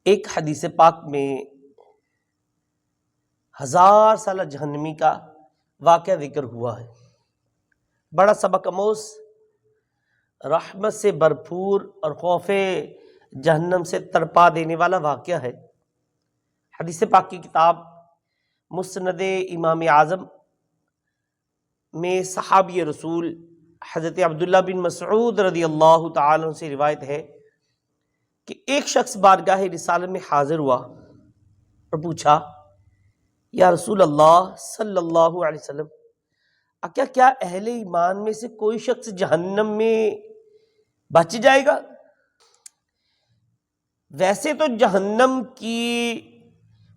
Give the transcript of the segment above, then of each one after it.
ایک حدیث پاک میں 1000 سالہ جہنمی کا واقعہ ذکر ہوا ہے، بڑا سبق آموز، رحمت سے بھرپور اور خوف جہنم سے تڑپا دینے والا واقعہ ہے۔ حدیث پاک کی کتاب مسند امام اعظم میں صحابی رسول حضرت عبداللہ بن مسعود رضی اللہ تعالیٰ عنہ سے روایت ہے کہ ایک شخص بارگاہ رسالت میں حاضر ہوا اور پوچھا، یا رسول اللہ صلی اللہ علیہ وسلم، کیا اہل ایمان میں سے کوئی شخص جہنم میں بچ جائے گا؟ ویسے تو جہنم کی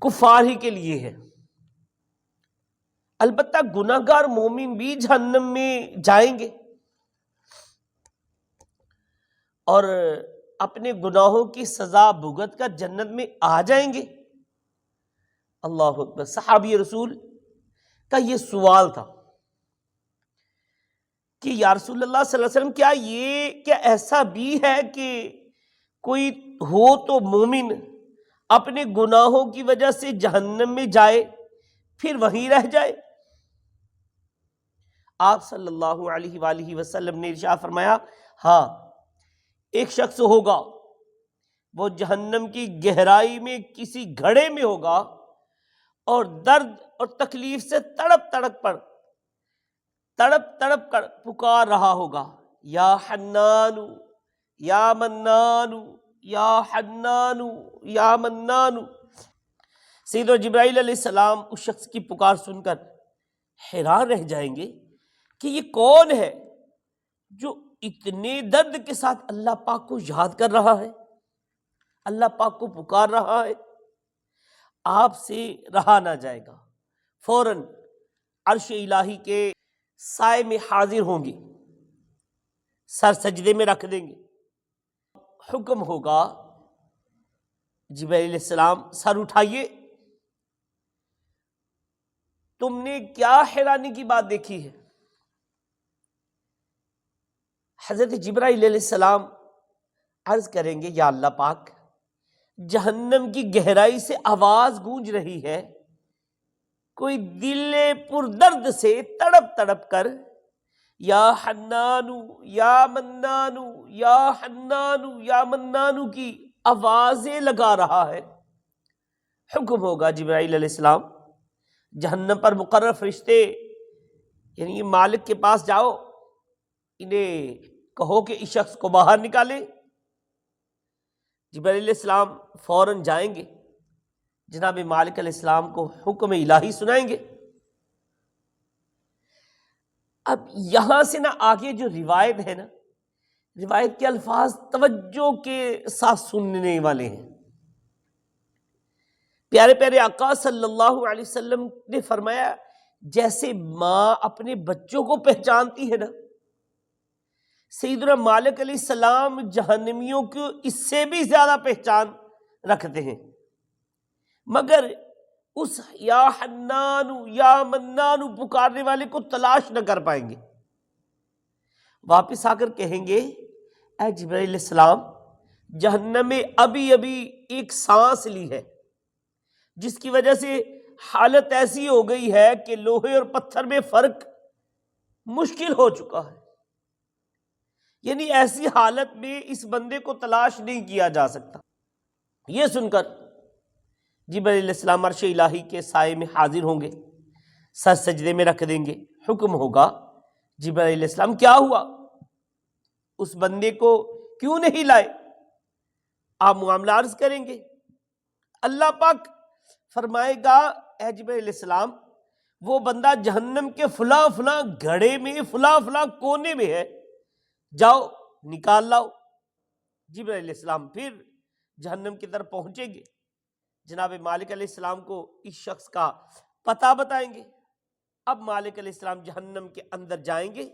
کفار ہی کے لیے ہے، البتہ گناہ گار مومن بھی جہنم میں جائیں گے اور اپنے گناہوں کی سزا بھگت کر جنت میں آ جائیں گے۔ اللہ اکبر! صحابی رسول کا یہ سوال تھا کہ یا رسول اللہ صلی اللہ علیہ وسلم، کیا ایسا بھی ہے کہ کوئی ہو تو مومن اپنے گناہوں کی وجہ سے جہنم میں جائے پھر وہیں رہ جائے؟ آپ صلی اللہ علیہ وآلہ وسلم نے ارشاد فرمایا، ہاں، ایک شخص ہوگا، وہ جہنم کی گہرائی میں کسی گھڑے میں ہوگا اور درد اور تکلیف سے تڑپ تڑپ کر پکار رہا ہوگا، یا حنان یا منان یا حنان یا منان۔ سیدنا جبرائیل علیہ السلام اس شخص کی پکار سن کر حیران رہ جائیں گے کہ یہ کون ہے جو اتنے درد کے ساتھ اللہ پاک کو یاد کر رہا ہے، اللہ پاک کو پکار رہا ہے۔ آپ سے رہا نہ جائے گا، فوراً عرش الہی کے سائے میں حاضر ہوں گے، سر سجدے میں رکھ دیں گے، حکم ہوگا، جبرائیل علیہ السلام سر اٹھائیے، تم نے کیا حیرانی کی بات دیکھی ہے؟ حضرت جبرائیل علیہ السلام عرض کریں گے، یا اللہ پاک، جہنم کی گہرائی سے آواز گونج رہی ہے، کوئی دل پر درد سے تڑپ کر یا حنان یا منان یا حنان یا منان کی آوازیں لگا رہا ہے۔ حکم ہوگا جبرائیل علیہ السلام، جہنم پر مقرر فرشتے یعنی مالک کے پاس جاؤ، انہیں کہو کہ اس شخص کو باہر نکالے۔ جبرائیل علیہ السلام فوراً جائیں گے، جناب مالک علیہ السلام کو حکم الہی سنائیں گے۔ اب یہاں سے آگے جو روایت ہے روایت کے الفاظ توجہ کے ساتھ سننے والے ہیں۔ پیارے پیارے آقا صلی اللہ علیہ وسلم نے فرمایا، جیسے ماں اپنے بچوں کو پہچانتی ہے سیدنا مالک علیہ السلام جہنمیوں کو اس سے بھی زیادہ پہچان رکھتے ہیں، مگر اس یا حنان یا منان پکارنے والے کو تلاش نہ کر پائیں گے۔ واپس آ کر کہیں گے، اے جبرائیل علیہ السلام، جہنم میں ابھی ایک سانس لی ہے، جس کی وجہ سے حالت ایسی ہو گئی ہے کہ لوہے اور پتھر میں فرق مشکل ہو چکا ہے، یعنی ایسی حالت میں اس بندے کو تلاش نہیں کیا جا سکتا۔ یہ سن کر جبرائیل علیہ السلام عرش الہی کے سائے میں حاضر ہوں گے، سر سجدے میں رکھ دیں گے۔ حکم ہوگا، جبرائیل علیہ السلام، کیا ہوا؟ اس بندے کو کیوں نہیں لائے؟ آپ معاملہ عرض کریں گے، اللہ پاک فرمائے گا، اے جبرائیل علیہ السلام، وہ بندہ جہنم کے فلاں گھڑے میں فلاں کونے میں ہے، جاؤ نکال لاؤ۔ جبرائیل علیہ السلام پھر جہنم کی طرف پہنچیں گے، جناب مالک علیہ السلام کو اس شخص کا پتہ بتائیں گے۔ اب مالک علیہ السلام جہنم کے اندر جائیں گے،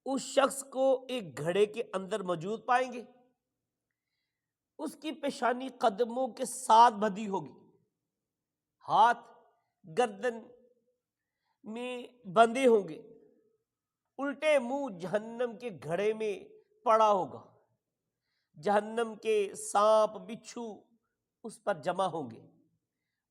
اس شخص کو ایک گھڑے کے اندر موجود پائیں گے، اس کی پیشانی قدموں کے ساتھ بندھی ہوگی، ہاتھ گردن میں بندھے ہوں گے، الٹے منہ جہنم کے گھڑے میں پڑا ہوگا، جہنم کے سانپ بچھو اس پر جمع ہوں گے،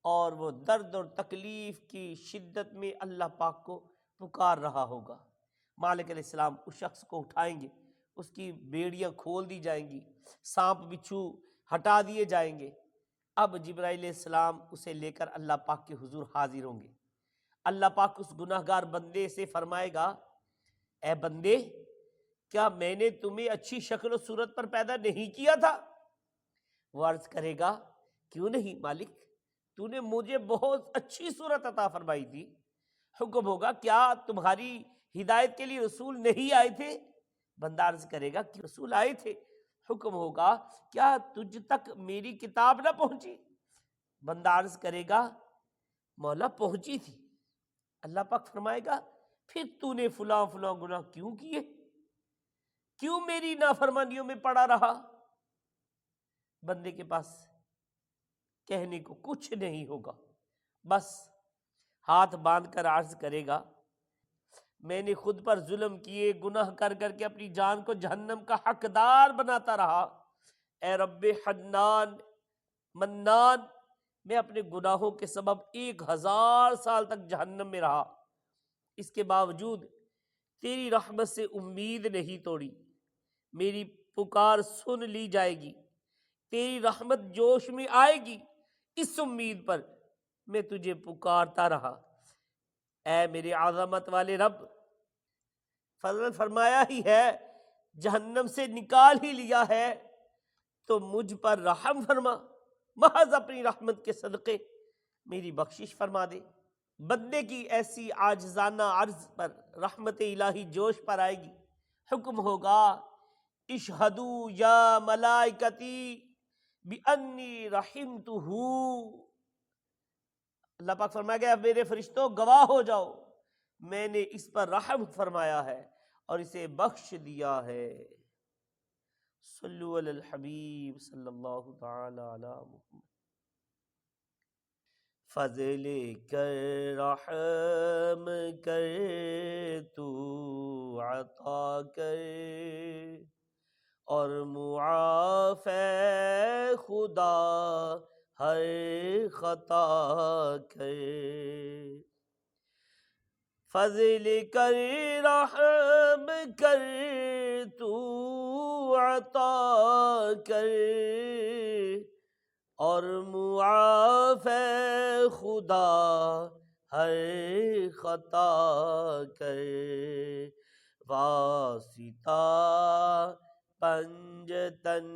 اور وہ درد اور تکلیف کی شدت میں اللہ پاک کو پکار رہا ہوگا۔ مالک علیہ السلام اس شخص کو اٹھائیں گے، اس کی بیڑیاں کھول دی جائیں گی، سانپ بچھو ہٹا دیے جائیں گے۔ اب جبرائیل علیہ السلام اسے لے کر اللہ پاک کے حضور حاضر ہوں گے۔ اللہ پاک اس گناہ گار بندے سے فرمائے گا، اے بندے، کیا میں نے تمہیں اچھی شکل و صورت پر پیدا نہیں کیا تھا؟ وہ عرض کرے گا، کیوں نہیں مالک، تو نے مجھے بہت اچھی صورت عطا فرمائی تھی۔ حکم ہوگا، کیا تمہاری ہدایت کے لیے رسول نہیں آئے تھے؟ بندہ عرض کرے گا کہ رسول آئے تھے۔ حکم ہوگا، کیا تجھ تک میری کتاب نہ پہنچی؟ بندہ عرض کرے گا، مولا پہنچی تھی۔ اللہ پاک فرمائے گا، پھر تو نے فلاں فلاں گناہ کیوں کیے؟ کیوں میری نافرمانیوں میں پڑا رہا؟ بندے کے پاس کہنے کو کچھ نہیں ہوگا، بس ہاتھ باندھ کر عرض کرے گا، میں نے خود پر ظلم کیے، گناہ کر کر کے اپنی جان کو جہنم کا حقدار بناتا رہا۔ اے رب حنان منان، میں اپنے گناہوں کے سبب 1000 سال تک جہنم میں رہا، اس کے باوجود تیری رحمت سے امید نہیں توڑی۔ میری پکار سن لی جائے گی، تیری رحمت جوش میں آئے گی، اس امید پر میں تجھے پکارتا رہا۔ اے میرے عظمت والے رب، فضل فرمایا ہی ہے، جہنم سے نکال ہی لیا ہے، تو مجھ پر رحم فرما، محض اپنی رحمت کے صدقے میری بخشش فرما دے۔ بندے کی ایسی عاجزانہ عرض پر رحمت الہی جوش پر آئے گی۔ حکم ہوگا، اشہدوا یا ملائکتی بانی رحمتہ، اللہ پاک فرمایا گیا، میرے فرشتوں گواہ ہو جاؤ، میں نے اس پر رحم فرمایا ہے اور اسے بخش دیا ہے۔ صلو علی الحبیب صلی اللہ تعالی علی محمد۔ فضل کر رحم کر تو عطا کر، اور معاف اے خدا ہر خطا کر۔ فضل کر رحم کر تو عطا کر، اور معاف اے خدا ہر خطا کر۔ واسطہ پنجتن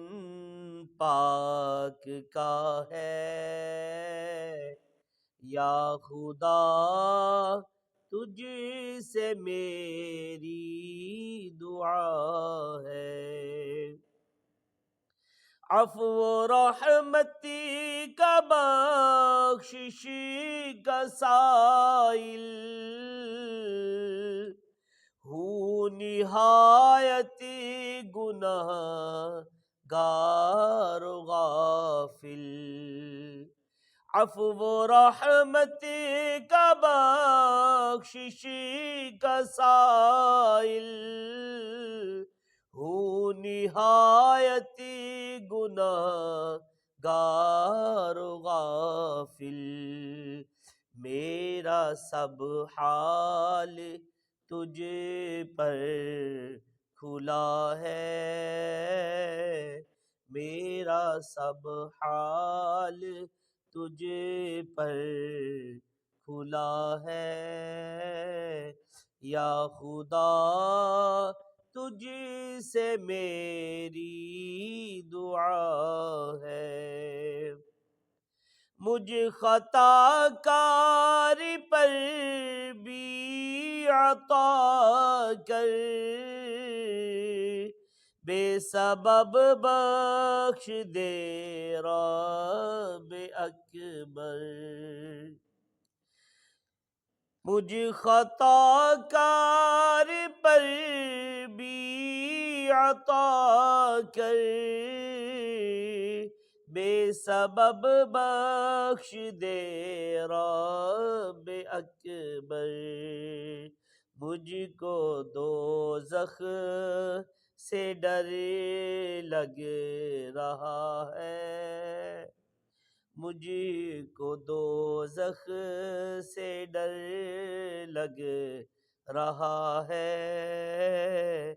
پاک کا ہے، یا خدا تجھ سے میری دعا ہے۔ عفو و رحمتی کا بخشش کا سائل ہوں، نہایت گناہ گار و غافل۔ عفو و رحمتی کا بخشش کا سائل ہوں، نہایت گناہ گار و غافل۔ میرا سب حال تجھ پر کھلا ہے، میرا سب حال تجھ پر کھلا ہے، یا خدا تجھ سے میری دعا ہے۔ مجھ خطا کار پر بھی عطا کر، بے سبب بخش دے رب اکبر۔ مجھ خطا کار پر بھی عطا کر، بے سبب بخش دے رب اکبر۔ مجھ کو دوزخ سے ڈر لگ رہا ہے، مجھ کو دوزخ سے ڈر لگ رہا ہے،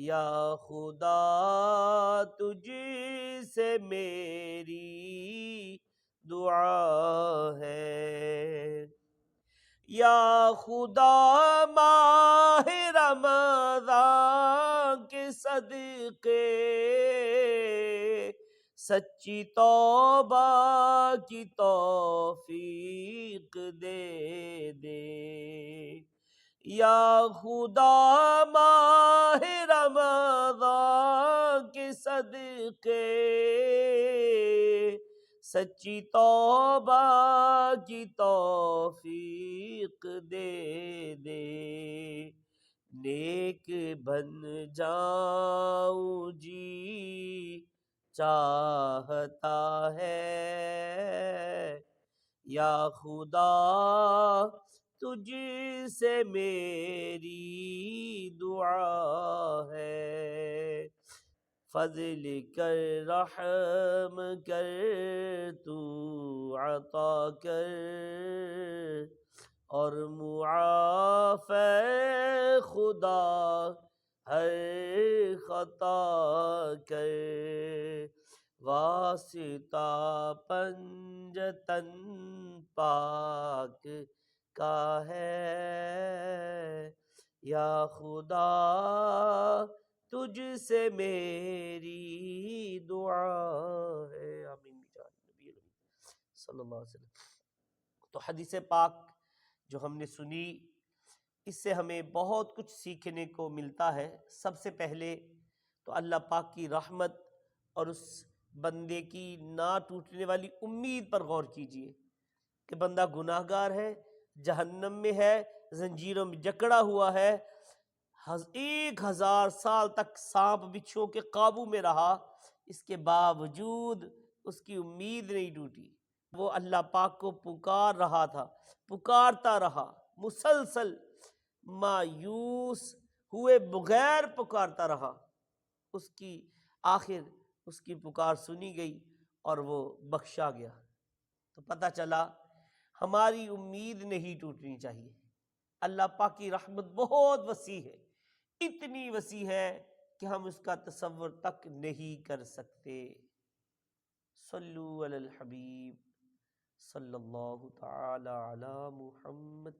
یا خدا تجھ سے میری دعا ہے، یا خدا ماہ رمضان کے صدقے سچی توبہ کی توفیق دے دے، یا خدا ماہ رمضان کے صدقے سچی توبہ کی توفیق دے دے، نیک بن جاؤں جی چاہتا ہے، یا خدا تجھ سے میری دعا ہے، فضل کر رحم کر تو عطا کر، اور معاف اے خدا ہر خطا کر، واسطہ پنجتن پاک کا ہے، یا خدا تجھ سے میری دعا ہے، آمین بجاہ نبی صلی اللہ علیہ وسلم۔ تو حدیث پاک جو ہم نے سنی، اس سے ہمیں بہت کچھ سیکھنے کو ملتا ہے۔ سب سے پہلے تو اللہ پاک کی رحمت اور اس بندے کی نہ ٹوٹنے والی امید پر غور کیجئے کہ بندہ گناہ گار ہے، جہنم میں ہے، زنجیروں میں جکڑا ہوا ہے، 1000 سال تک سانپ بچھوؤں کے قابو میں رہا، اس کے باوجود اس کی امید نہیں ٹوٹی، وہ اللہ پاک کو پکار رہا تھا، پکارتا رہا، مسلسل مایوس ہوئے بغیر پکارتا رہا، اس کی آخر اس کی پکار سنی گئی اور وہ بخشا گیا۔ تو پتہ چلا ہماری امید نہیں ٹوٹنی چاہیے۔ اللہ پاک کی رحمت بہت وسیع ہے، اتنی وسیع ہے کہ ہم اس کا تصور تک نہیں کر سکتے۔ صلو علی الحبیب صلی اللہ تعالی علی محمد۔